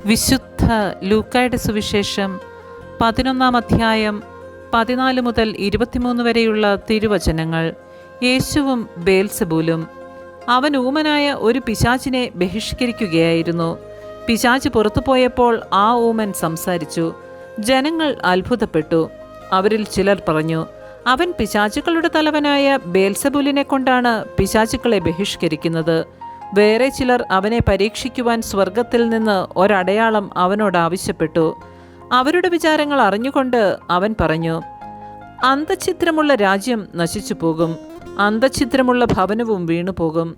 വിശുദ്ധ ലൂക്കായുടെ സുവിശേഷം 11-ാം അധ്യായം 14 മുതൽ 23 വരെയുള്ള തിരുവചനങ്ങൾ. യേശുവും ബേൽസെബൂലും. അവൻ ഊമനായ ഒരു പിശാചിനെ ബഹിഷ്കരിക്കുകയായിരുന്നു. പിശാച് പുറത്തു പോയപ്പോൾ ആ ഊമൻ സംസാരിച്ചു. ജനങ്ങൾ അത്ഭുതപ്പെട്ടു. അവരിൽ ചിലർ പറഞ്ഞു, അവൻ പിശാചുക്കളുടെ തലവനായ ബേൽസെബൂലിനെ കൊണ്ടാണ് പിശാചുക്കളെ ബഹിഷ്കരിക്കുന്നത്. വേറെ ചിലർ അവനെ പരീക്ഷിക്കുവാൻ സ്വർഗത്തിൽ നിന്ന് ഒരടയാളം അവനോട് ആവശ്യപ്പെട്ടു. അവരുടെ വിചാരങ്ങൾ അറിഞ്ഞുകൊണ്ട് അവൻ പറഞ്ഞു, അന്തഛിദ്രമുള്ള രാജ്യം നശിച്ചു പോകും, അന്തഛിദ്രമുള്ള ഭവനവും വീണുപോകും.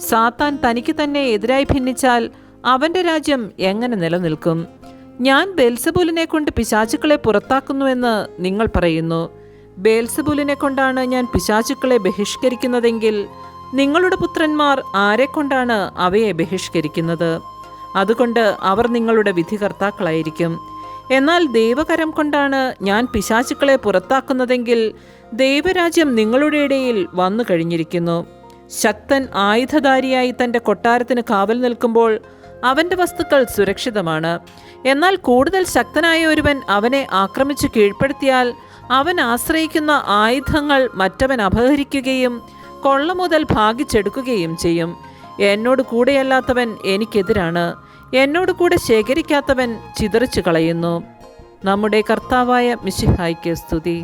സാത്താൻ തനിക്ക് തന്നെ എതിരായി ഭിന്നിച്ചാൽ അവൻ്റെ രാജ്യം എങ്ങനെ നിലനിൽക്കും? ഞാൻ ബേൽസെബൂലിനെ കൊണ്ട് പിശാചുക്കളെ പുറത്താക്കുന്നുവെന്ന് നിങ്ങൾ പറയുന്നു. ബേൽസെബൂലിനെ കൊണ്ടാണ് ഞാൻ പിശാചുക്കളെ ബഹിഷ്കരിക്കുന്നതെങ്കിൽ നിങ്ങളുടെ പുത്രന്മാർ ആരെക്കൊണ്ടാണ് അവയെ ബഹിഷ്കരിക്കുന്നത്? അതുകൊണ്ട് അവർ നിങ്ങളുടെ വിധികർത്താക്കളായിരിക്കും. എന്നാൽ ദൈവകരം കൊണ്ടാണ് ഞാൻ പിശാചുക്കളെ പുറത്താക്കുന്നതെങ്കിൽ ദൈവരാജ്യം നിങ്ങളുടെ ഇടയിൽ വന്നു കഴിഞ്ഞിരിക്കുന്നു. ശക്തൻ ആയുധധാരിയായി തൻ്റെ കൊട്ടാരത്തിന് കാവൽ നിൽക്കുമ്പോൾ അവൻ്റെ വസ്തുക്കൾ സുരക്ഷിതമാണ്. എന്നാൽ കൂടുതൽ ശക്തനായ ഒരുവൻ അവനെ ആക്രമിച്ചു കീഴ്പ്പെടുത്തിയാൽ അവൻ ആശ്രയിക്കുന്ന ആയുധങ്ങൾ മറ്റവൻ അപഹരിക്കുകയും കൊള്ള മുതൽ ഭാഗിച്ചെടുക്കുകയും ചെയ്യും. എന്നോട് കൂടെയല്ലാത്തവൻ എനിക്കെതിരാണ്, എന്നോട് കൂടെ ശേഖരിക്കാത്തവൻ ചിതറിച്ചു കളയുന്നു. നമ്മുടെ കർത്താവായ മിശിഹായ്ക്ക് സ്തുതി.